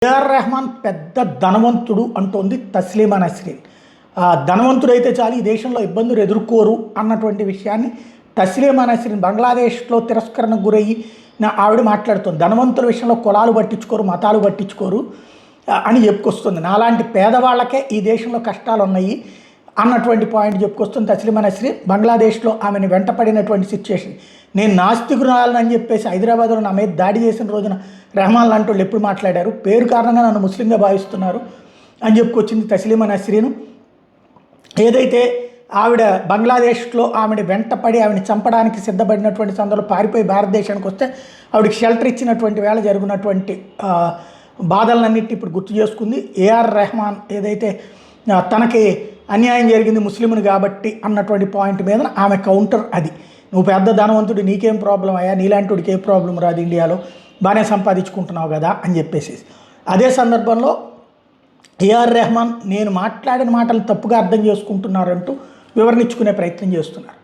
AR Rahman పెద్ద ధనవంతుడు అంటోంది తస్లీమా నస్రీన్. ధనవంతుడైతే చాలు ఈ దేశంలో ఇబ్బందులు ఎదుర్కోరు అన్నటువంటి విషయాన్ని తస్లీమా నస్రీన్ బంగ్లాదేశ్లో తిరస్కరణకు గురయ్యి ఆవిడ మాట్లాడుతుంది. ధనవంతుల విషయంలో కులాలు పట్టించుకోరు, మతాలు పట్టించుకోరు అని చెప్పుకొస్తుంది. నాలాంటి పేదవాళ్ళకే ఈ దేశంలో కష్టాలు ఉన్నాయి అన్నటువంటి పాయింట్ చెప్పుకొస్తుంది తస్లీమా నస్రీన్. బంగ్లాదేశ్లో ఆమెను వెంటపడినటువంటి సిచ్యువేషన్, నేను నాస్తికురాలని అని చెప్పేసి హైదరాబాద్లో నా మీద దాడి చేసిన రోజున రెహమాన్ లాంటి వాళ్ళు ఎప్పుడు మాట్లాడారు, పేరు కారణంగా నన్ను ముస్లింగా భావిస్తున్నారు అని చెప్పుకొచ్చింది తస్లీమా నస్రీన్. ఏదైతే ఆవిడ బంగ్లాదేశ్లో ఆవిడ వెంటపడి ఆవిడని చంపడానికి సిద్ధపడినటువంటి సందర్భంలో పారిపోయి భారతదేశానికి వస్తే ఆవిడకి షెల్టర్ ఇచ్చినటువంటి వేళ జరిగినటువంటి బాధలన్నింటినీ ఇప్పుడు గుర్తు చేసుకుంది. ఏఆర్ రెహమాన్ ఏదైతే తనకి అన్యాయం జరిగింది ముస్లింని కాబట్టి అన్నటువంటి పాయింట్ మీద ఆమె కౌంటర్ అది. నువ్వు పెద్ద ధనవంతుడు, నీకేం ప్రాబ్లం అయ్యా, నీలాంటిడికి ఏ ప్రాబ్లం రాదు, ఇండియాలో బాగానే సంపాదించుకుంటున్నావు కదా అని చెప్పేసి. అదే సందర్భంలో ఏఆర్ రెహమాన్ నేను మాట్లాడిన మాటలు తప్పుగా అర్థం చేసుకుంటున్నారంటూ వివరణ ఇచ్చుకునే ప్రయత్నం చేస్తున్నారు.